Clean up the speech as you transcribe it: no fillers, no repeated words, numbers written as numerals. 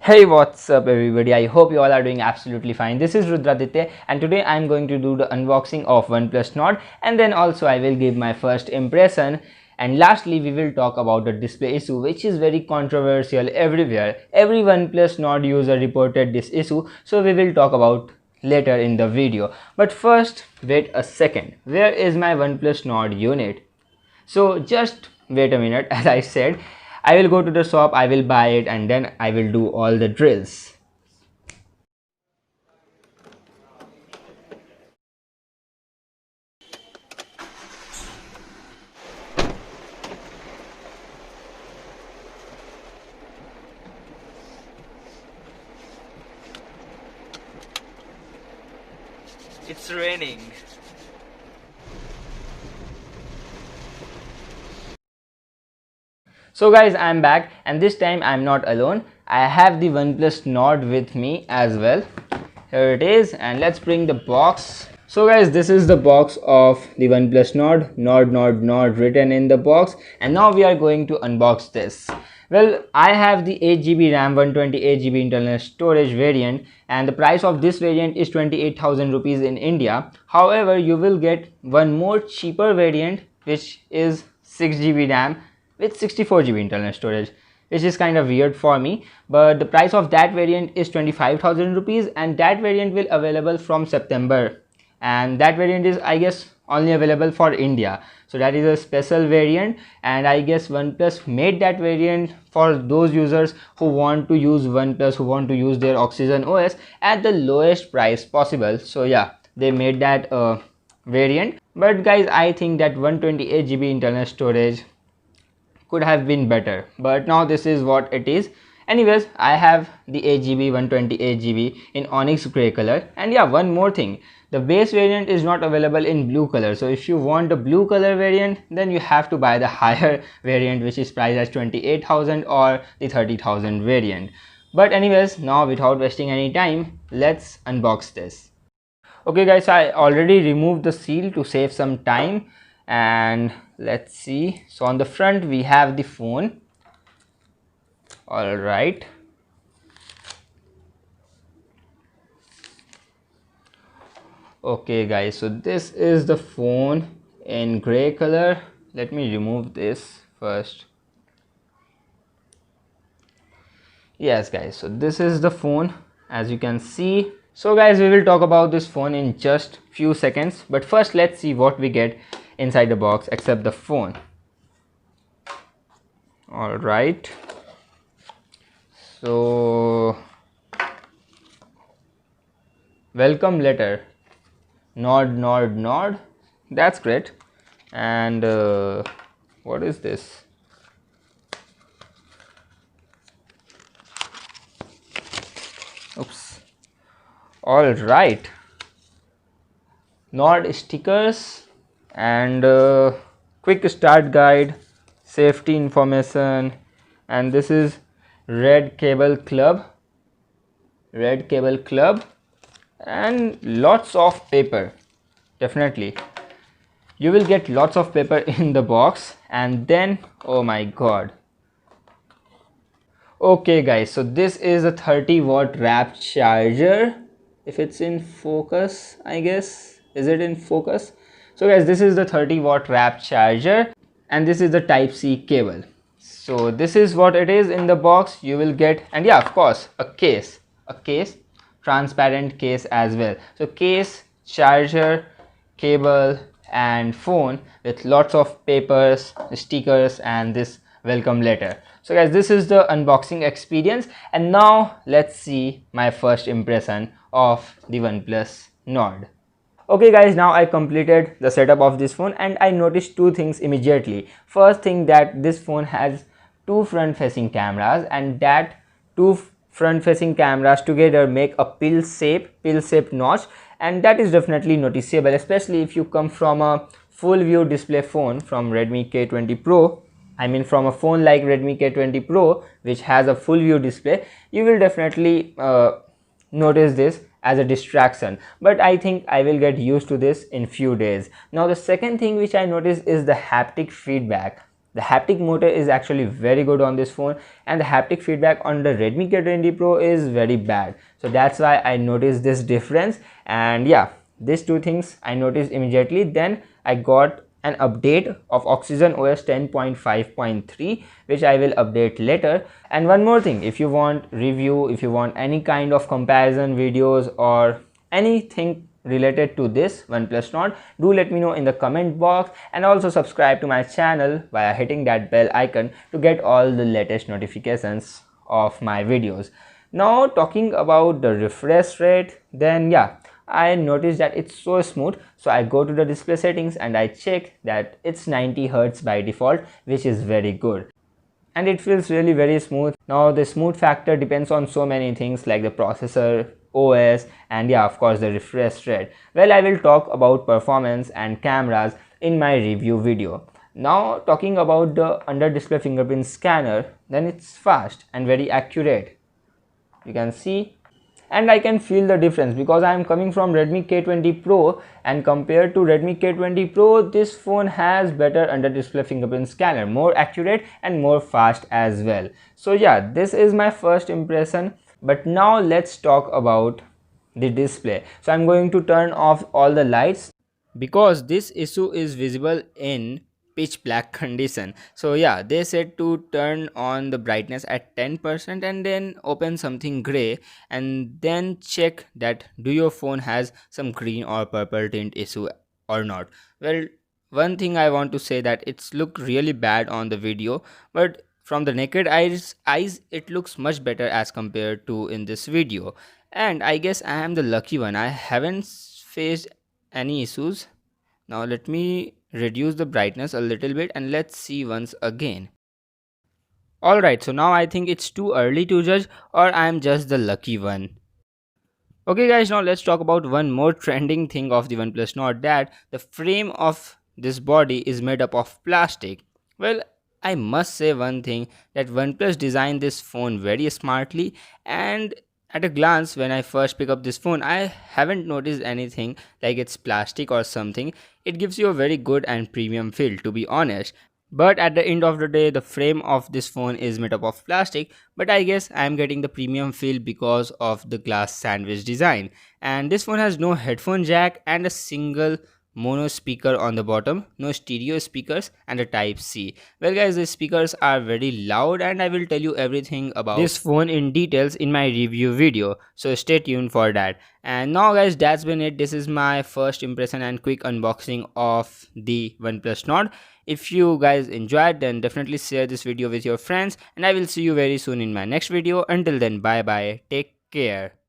Hey, what's up everybody? I hope you all are doing absolutely fine. This is Rudraditya and today I'm going to do the unboxing of OnePlus Nord, and then also I will give my first impression, and lastly we will talk about the display issue, which is very controversial everywhere. Every OnePlus Nord user reported this issue, so we will talk about later in the video. But first, wait a second. Where is my OnePlus Nord unit? So just wait a minute. As I said, I will go to the shop, I will buy it, and then I will do all the drills. It's raining. So guys, I'm back, and this time I'm not alone. I have the OnePlus Nord with me as well. Here it is, and let's bring the box. So guys, this is the box of the OnePlus Nord written in the box, and now we are going to unbox this. Well, I have the 8GB RAM 128GB internal storage variant, and the price of this variant is 28,000 rupees in India. However, you will get one more cheaper variant which is 6GB RAM with 64GB internal storage, which is kind of weird for me, but the price of that variant is 25,000 rupees, and that variant will available from September, and that variant is, I guess, only available for India. So that is a special variant, and I guess OnePlus made that variant for those users who want to use OnePlus, who want to use their Oxygen OS at the lowest price possible. So yeah, they made that variant. But guys, I think that 128GB internal storage could have been better, but now this is what it is. Anyways, I have the 8GB 128GB in onyx gray color, and yeah, one more thing, the base variant is not available in blue color. So if you want the blue color variant, then you have to buy the higher variant, which is priced as 28,000, or the 30,000 variant. But anyways, now without wasting any time, let's unbox this. Okay guys, I already removed the seal to save some time, and let's see. So on the front we have the phone. All right, okay guys, so this is the phone in gray color. Let me remove this first. Yes guys, so this is the phone, as you can see. So guys, we will talk about this phone in just few seconds, but first let's see what we get inside the box except the phone. All right, so welcome letter, Nord, that's great. And what is this? Oops. All right, Nord stickers and quick start guide, safety information, and this is red cable club, and lots of paper. Definitely you will get lots of paper in the box. And then, oh my god, okay guys, so this is a 30-watt wrap charger. If it's in focus, I guess, is it in focus? So guys, this is the 30-watt wrap charger, and this is the type C cable. So this is what it is in the box. You will get, and yeah, of course, a case, transparent case as well. So case, charger, cable, and phone with lots of papers, stickers, and this welcome letter. So guys, this is the unboxing experience, and now let's see my first impression of the OnePlus Nord. Okay guys, now I completed the setup of this phone, and I noticed two things immediately. First thing, that this phone has two front facing cameras, and that two front facing cameras together make a pill shape notch, and that is definitely noticeable, especially if you come from a full view display phone from Redmi K20 Pro. I mean, from a phone like Redmi K20 Pro, which has a full view display, you will definitely notice this as a distraction, but I think I will get used to this in few days. Now the second thing which I noticed is the haptic feedback. The haptic motor is actually very good on this phone, and the haptic feedback on the Redmi K20 Pro is very bad. So that's why I noticed this difference. And yeah, these two things I noticed immediately. Then I got an update of Oxygen OS 10.5.3, which I will update later. And one more thing, if you want review, if you want any kind of comparison videos or anything related to this OnePlus Nord, do let me know in the comment box, and also subscribe to my channel via hitting that bell icon to get all the latest notifications of my videos. Now talking about the refresh rate, then yeah, I noticed that it's so smooth. So I go to the display settings and I check that it's 90 Hz by default, which is very good. And it feels really very smooth. Now the smooth factor depends on so many things like the processor, OS, and yeah, of course the refresh rate. Well, I will talk about performance and cameras in my review video. Now talking about the under display fingerprint scanner, then it's fast and very accurate. You can see, and I can feel the difference because I am coming from Redmi K20 Pro, and compared to Redmi K20 Pro, this phone has better under display fingerprint scanner, more accurate and more fast as well. So yeah, this is my first impression. But now let's talk about the display. So I'm going to turn off all the lights because this issue is visible in pitch black condition. So yeah, they said to turn on the brightness at 10% and then open something gray, and then check that do your phone has some green or purple tint issue or not. Well, one thing I want to say that it's look really bad on the video, but from the naked eyes it looks much better as compared to in this video. And I guess I am the lucky one, I haven't faced any issues. Now let me reduce the brightness a little bit and let's see once again. Alright, so now I think it's too early to judge, or I am just the lucky one. Okay guys, now let's talk about one more trending thing of the OnePlus Nord, that the frame of this body is made up of plastic. Well, I must say one thing, that OnePlus designed this phone very smartly, and at a glance when I first pick up this phone, I haven't noticed anything like it's plastic or something. It gives you a very good and premium feel, to be honest. But at the end of the day, the frame of this phone is made up of plastic, but I guess I am getting the premium feel because of the glass sandwich design. And this phone has no headphone jack and a single mono speaker on the bottom, no stereo speakers, and a type C. Well guys, the speakers are very loud, and I will tell you everything about this phone in details in my review video, so stay tuned for that. And now guys, that's been it. This is my first impression and quick unboxing of the OnePlus Nord. If you guys enjoyed, then definitely share this video with your friends, and I will see you very soon in my next video. Until then, bye bye, take care.